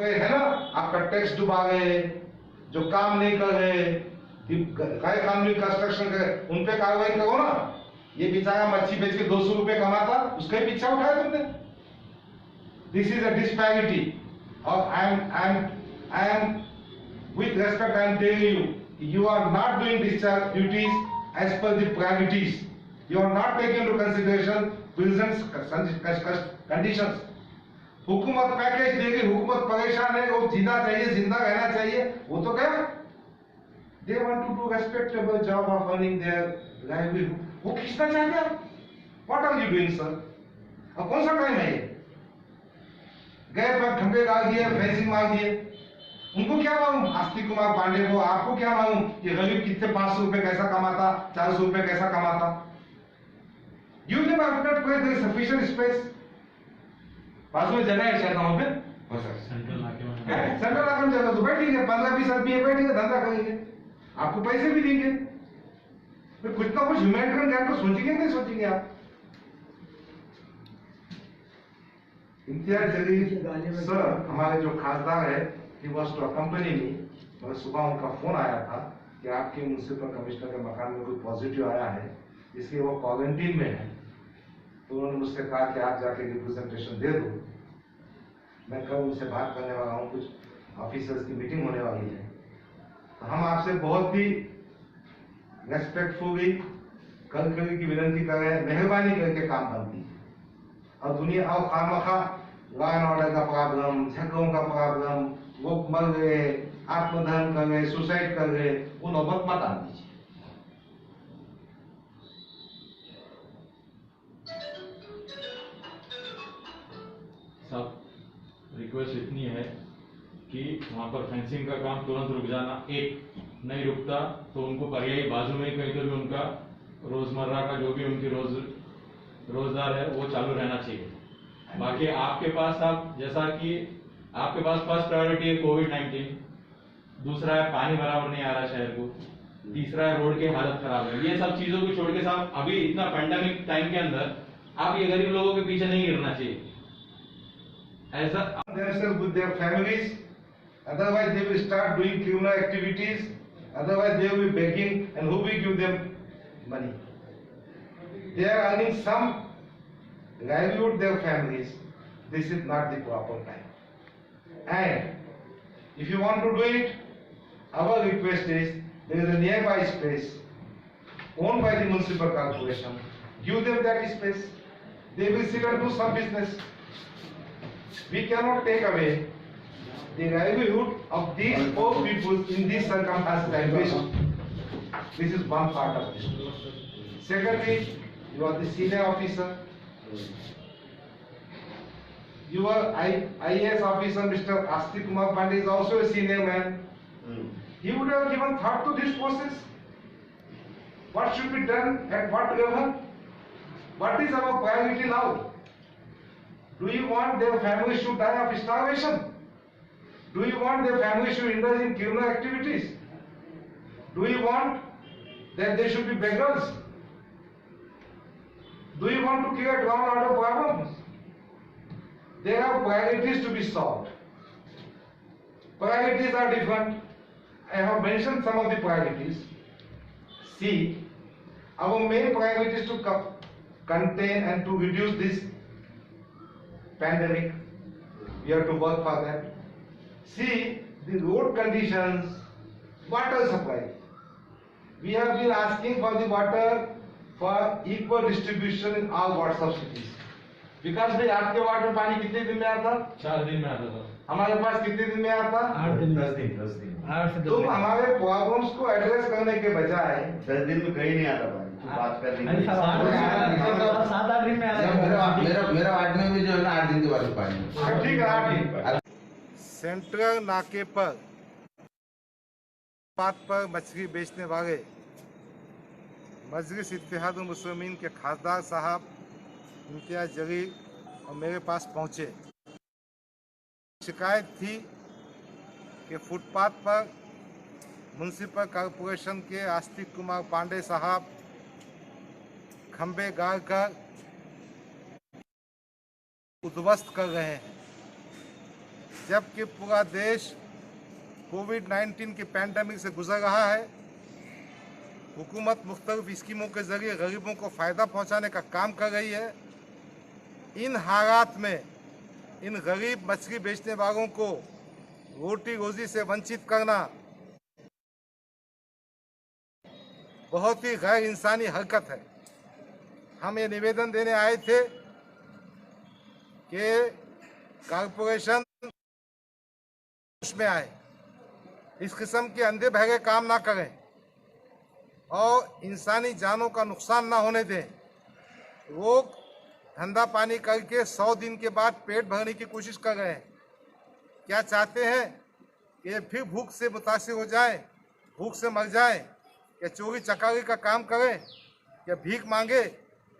है ना, आपका टैक्स डुबा गए, जो काम नहीं कर रहे, गैर कानूनी कंस्ट्रक्शन करे, उन पे कार्रवाई करो ना। ये बेचारा मच्छी बेच के 200 रुपए कमाता, उसका ही पीछा उठाया तुमने। This is a disparity. और I am with respect I am telling you, you are not doing discharge duties as per the priorities. You are not taking into consideration present conditions. हुकूमत पैकेज देगी, हुकूमत परेशान है, वो जीना चाहिए, जिंदा रहना चाहिए, वो तो क्या, they want to do respectable job of earning their livelihood. वो खींचना चाहते हैं। What are you doing, sir? अब कौन सा टाइम है ये? गए पर खंबे डाल दिए, फेंसिंग मार दिए, उनको क्या मालूम, आस्तिक कुमार पांडे को, आपको क्या मालूम ये गरीब कितने 500 रुपए कैसा कमाता, 400 रुपए कैसा कमाता। You never have there is sufficient space. बाजू में जगह है शायद वहां पे, सेंट्रल लाके में जगह तो बैठेंगे, 15-20 आदमी है, बैठेंगे, धंधा करेंगे, आपको पैसे भी देंगे। तो कुछ ना कुछ ह्यूमैनिटेरियन गैंग को सोचेंगे नहीं सोचेंगे आप। इम्तियाज जलील सर हमारे जो खासदार है, he was to accompany me, मगर सुबह उनका फोन आया था कि आपके म्युनिसिपल कमिश्नर के मकान में कोई पॉजिटिव आया है, इसलिए वो क्वारंटीन में है। तो उन्होंने मुझसे कहा कि आप जाके रिप्रेजेंटेशन दे दो। मैं कल उनसे बात करने वाला हूँ, कुछ ऑफिसर्स की मीटिंग होने वाली है। तो हम आपसे बहुत ही रेस्पेक्टफुली कल की विनती कर रहे हैं, मेहरबानी करके काम बंद कीजिए। और दुनिया और खामखा लॉ एंड ऑर्डर का प्रॉब्लम, झगड़ों का प्रॉब्लम, वो मर गए, आत्मदहन कर गए, सुसाइड कर गए, वो नौबत मत आन दीजिए। सब रिक्वेस्ट इतनी है कि वहाँ पर फेंसिंग का काम तुरंत रुक जाना, एक नहीं रुकता तो उनको पर्यायी बाजू में कहीं तो भी उनका रोजमर्रा का जो भी उनकी रोजगार है वो चालू रहना चाहिए। बाकी आपके पास, आप जैसा कि आपके पास फर्स्ट प्रायोरिटी है कोविड-19, दूसरा है पानी बराबर नहीं आ रहा शहर को, तीसरा है रोड की हालत खराब है। ये सब चीजों को छोड़ के साहब अभी इतना पैंडेमिक टाइम के अंदर आप ये गरीब लोगों के पीछे नहीं गिरना चाहिए। ऐसा themselves with their families, otherwise they will start doing criminal activities, otherwise they will be begging, and who will give them money? They are earning some livelihood their families. This is not the proper time. And if you want to do it, our request is there is a nearby space owned by the municipal corporation. Give them that space. They will sit and do some business. We cannot take away the livelihood of these poor people in these circumstances. This is one part of this. Secondly, you are the senior officer. Your IAS officer, Mr. Astik Kumar Pandey, is also a senior man. He would have given thought to this process. What should be done at what level? What is our priority now? Do you want their families to die of starvation? Do you want their families to indulge in criminal activities? Do you want that they should be beggars? Do you want to create law and order problems? There are priorities to be solved. Priorities are different. I have mentioned some of the priorities. See, our main priority is to contain and to reduce this pandemic. We have to work for that. See, the road conditions, water supply. We have been asking for the water for equal distribution in all wards of cities. विकास भाई, आपके ward में पानी कितने दिन में आता? 4 दिन में आता था। हमारे पास कितने दिन में आता? 8 दिन, 10 दिन। 8 से 10 तुम दिन। हमारे प्रॉब्लम्स को एड्रेस करने के बजाय 10 दिन में कहीं नहीं आता पानी, तो बात कर अरे लेंगे। साहब, 7-8 दिन में आ मेरा वार्ड में भी जो है ना 8 दिन के बाद पानी। ठीक है, 8 दिन। सेंट्रल नाके पर बात पर मछली बेचने वाले मजलिस इत्तेहादुल मुस्लिमीन के खासदार साहब इम्तियाज जलील और मेरे पास पहुंचे। शिकायत थी कि फुटपाथ पर म्युनिसिपल कॉरपोरेशन के आस्तिक कुमार पांडे साहब खंबे गाड़ कर उद्ध्वस्त कर रहे हैं, जबकि पूरा देश कोविड-19 की पैंडेमिक से गुजर रहा है। हुकूमत मुख्तलिफ स्कीमों के जरिए गरीबों को फ़ायदा पहुंचाने का काम कर रही है। इन हालात में इन गरीब मछली बेचने वालों को रोटी रोजी से वंचित करना बहुत ही गैर इंसानी हरकत है। हम ये निवेदन देने आए थे कि कॉरपोरेशन में आए, इस किस्म के अंधे बहरे काम ना करें और इंसानी जानों का नुकसान ना होने दें। लोग धंधा पानी करके 100 दिन के बाद पेट भरने की कोशिश कर रहे हैं। क्या चाहते हैं कि फिर भूख से मुतासिर हो जाएं, भूख से मर जाएं, या चोरी चकारी का काम करें, या भीख मांगे?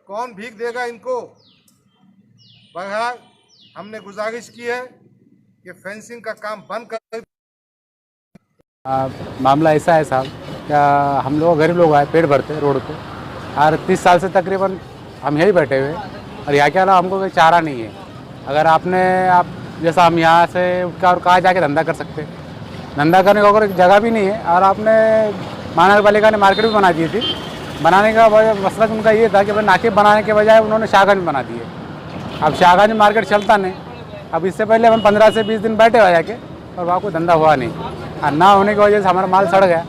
कौन भीख देगा इनको? बहरहाल हमने गुजारिश की है कि फेंसिंग का काम बंद कर। मामला ऐसा है साहब, क्या हम लोग गरीब लोग आए पेट भरते रोड पे, और 30 साल से तकरीबन हम यही बैठे हुए, और यहाँ के अलावा हमको कोई चारा नहीं है। अगर आप जैसा हम यहाँ से उठकर और कहाँ जाके धंधा कर सकते, धंधा करने का अगर जगह भी नहीं है। और आपने महानगर पालिका ने मार्केट भी बना दी थी। बनाने का मसला उनका ये था कि भाई नाके बनाने के बजाय उन्होंने शाहगंज बना दिए। अब शाहगंज में मार्केट चलता नहीं। अब इससे पहले हम 15 से 20 दिन बैठे हुए जाके, और वहाँ कोई धंधा हुआ नहीं, और ना होने की वजह से हमारा माल सड़ गया,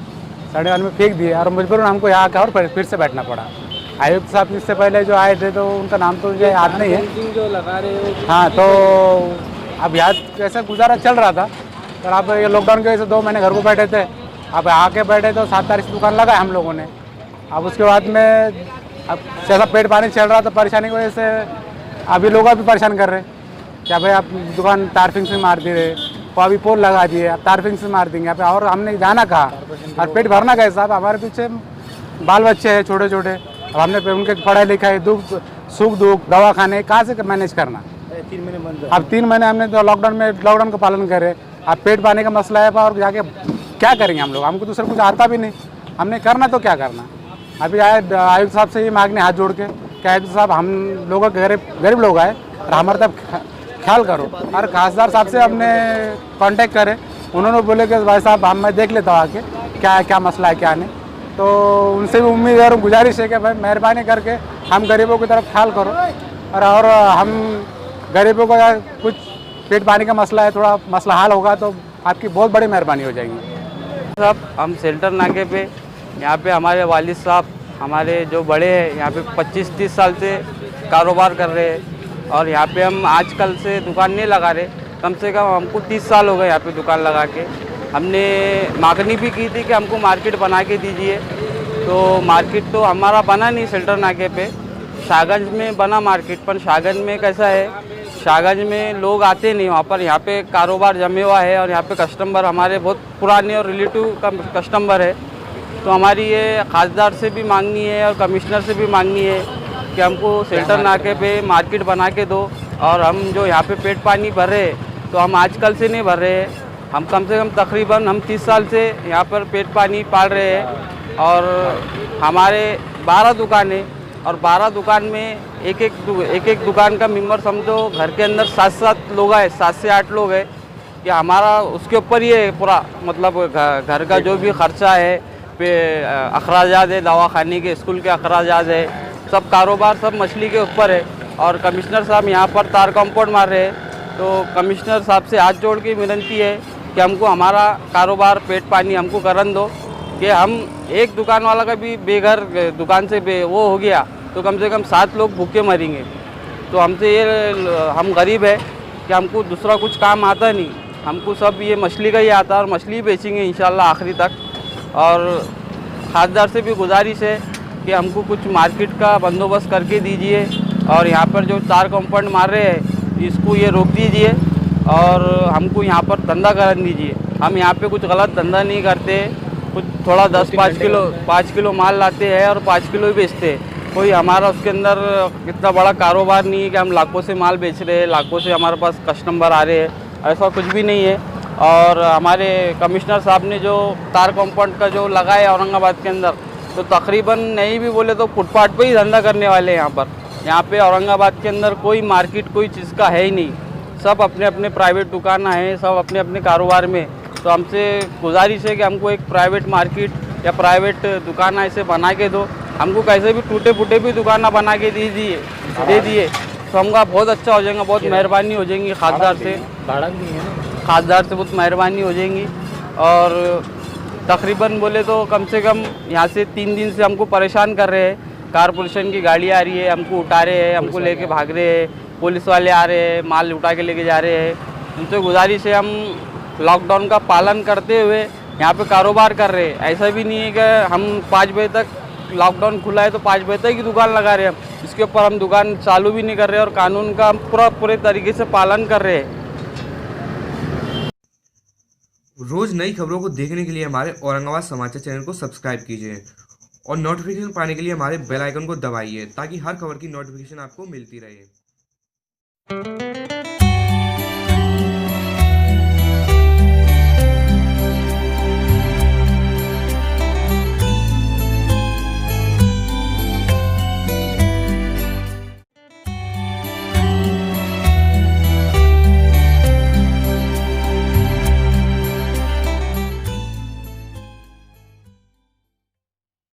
सड़े वाले में फेंक दिए, और मजबूरन हमको यहाँ आकर और फिर से बैठना पड़ा। आयुक्त साहब इससे पहले जो आए थे तो उनका नाम तो मुझे याद नहीं है। जो लगा रहे हो, हाँ, तो अब याद कैसे गुजारा चल रहा था। पर अब ये लॉकडाउन की वजह से 2 महीने घर को बैठे थे। अब आके बैठे तो 7 तारीख से दुकान लगाए हम लोगों ने। अब उसके बाद में अब जैसा पेट पानी चल रहा था, परेशानी की वजह से अभी लोग भी परेशान कर रहे हैं। क्या भाई आप दुकान तारफिंग से मार दे रहे, तो अभी पोल लगा दिए, अब तारफिंग से मार देंगे यहाँ पे, और हमने जाना कहा और पेट भरना कैसा? साहब हमारे पीछे बाल बच्चे हैं छोटे छोटे, अब हमने उनके पढ़ाई लिखाई दुख सुख दुख दवा खाने कहाँ से मैनेज करना? 3 महीने बंद। अब 3 महीने हमने तो लॉकडाउन का पालन करे। अब पेट पानी का मसला है, और जाके क्या करेंगे हम लोग? हमको दूसरा कुछ आता भी नहीं, हमने करना तो क्या करना? अभी आए आयुक्त साहब से ये मांगने हाथ जोड़ के कि आयुक्त साहब हम लोगों के गरीब लोग आए और हमारे तरफ ख्याल करो। और खासदार साहब से हमने कांटेक्ट करे, उन्होंने बोले कि भाई साहब मैं देख लेता हूँ आके क्या मसला है क्या नहीं। तो उनसे भी उम्मीद और गुजारिश है कि भाई मेहरबानी करके हम गरीबों की तरफ ख्याल करो, और हम गरीबों का कुछ पेट पानी का मसला है, थोड़ा मसला हल होगा तो आपकी बहुत बड़ी मेहरबानी हो जाएगी। साहब हम सेल्टर नाके पे यहाँ पे हमारे वालिद साहब हमारे जो बड़े हैं यहाँ पे 25-30 साल से कारोबार कर रहे हैं, और यहाँ पे हम आजकल से दुकान नहीं लगा रहे। कम से कम हमको 30 साल हो गए यहाँ पे दुकान लगा के। हमने मांगनी भी की थी कि हमको मार्केट बना के दीजिए, तो मार्केट तो हमारा बना नहीं सेल्टर नाके पे। शाहगंज में बना मार्केट, पर शाहगंज में कैसा है, शाहगंज में लोग आते नहीं वहाँ पर। यहाँ पे कारोबार जमे हुआ है, और यहाँ पे कस्टमर हमारे बहुत पुराने और रिलेटिव कस्टमर है। तो हमारी ये खासदार से भी मांगनी है और कमिश्नर से भी मांगनी है कि हमको सेल्टर नाके पे मार्केट बना के दो। और हम जो यहाँ पे पेट पानी भर रहे हैं, तो हम आजकल से नहीं भर रहे हैं, हम कम से कम तकरीबन हम 30 साल से यहाँ पर पेट पानी पाल रहे हैं। और हमारे 12 दुकान है, और 12 दुकान में एक एक दुकान का मेंबर समझो घर के अंदर 7 लोग हैं, 7 से 8 लोग हैं। कि हमारा उसके ऊपर ही है पूरा, मतलब घर का जो भी खर्चा है, पे अखराजात है, दवा खाने के स्कूल के अखराजात है, सब कारोबार सब मछली के ऊपर है। और कमिश्नर साहब यहाँ पर तार कंपाउंड मार रहे हैं, तो कमिश्नर साहब से हाथ जोड़ के विनती है कि हमको हमारा कारोबार पेट पानी हमको करन दो। कि हम एक दुकान वाला का भी बेघर दुकान से वो हो गया तो कम से कम 7 लोग भूखे मरेंगे। तो हमसे ये हम गरीब है कि हमको दूसरा कुछ काम आता नहीं, हमको सब ये मछली का ही आता है और मछली बेचेंगे इंशाल्लाह आखिरी तक। और खासदार से भी गुजारिश है कि हमको कुछ मार्केट का बंदोबस्त करके दीजिए और यहाँ पर जो तार कंपाउंड मार रहे हैं इसको ये रोक दीजिए और हमको यहाँ पर धंधा करने दीजिए। हम यहाँ पे कुछ गलत धंधा नहीं करते, कुछ थोड़ा 5 किलो माल लाते हैं और 5 किलो ही बेचते हैं। कोई हमारा उसके अंदर इतना बड़ा कारोबार नहीं है कि हम लाखों से माल बेच रहे हैं, लाखों से हमारे पास कस्टमर आ रहे हैं, ऐसा कुछ भी नहीं है। और हमारे कमिश्नर साहब ने जो तार कंपाउंड का जो लगाया औरंगाबाद के अंदर, तो तकरीबन नहीं भी बोले तो फुटपाथ पे ही धंधा करने वाले हैं यहाँ पर। यहाँ पे औरंगाबाद के अंदर कोई मार्केट कोई चीज़ का है ही नहीं, सब अपने अपने प्राइवेट दुकान हैं, सब अपने अपने कारोबार में। तो हमसे गुजारिश है कि हमको एक प्राइवेट मार्केट या प्राइवेट दुकान ऐसे बना के दो, हमको कैसे भी टूटे फूटे भी दुकान बना के दे दिए तो हमका बहुत अच्छा हो जाएगा, बहुत मेहरबानी हो जाएंगी खासदार से, भाड़ा भी है ना। खासदार से बहुत मेहरबानी हो जाएंगी। और तकरीबन बोले तो कम से कम यहाँ से 3 दिन से हमको परेशान कर रहे हैं, कारपोरेशन की गाड़ी आ रही है, हमको उठा रहे हैं, हमको लेके भाग रहे हैं, पुलिस वाले आ रहे हैं, माल उठा के लेके जा रहे हैं। उनसे गुजारिश है हम लॉकडाउन का पालन करते हुए यहाँ पे कारोबार कर रहे हैं। ऐसा भी नहीं है कि हम 5 बजे तक लॉकडाउन खुला है तो 5 बजे तक ही दुकान लगा रहे हैं, इसके ऊपर हम दुकान चालू भी नहीं कर रहे और कानून का हम पूरे तरीके से पालन कर रहे हैं। रोज़ नई खबरों को देखने के लिए हमारे औरंगाबाद समाचार चैनल को सब्सक्राइब कीजिए और नोटिफिकेशन पाने के लिए हमारे बेल आइकन को दबाइए ताकि हर खबर की नोटिफिकेशन आपको मिलती रहे।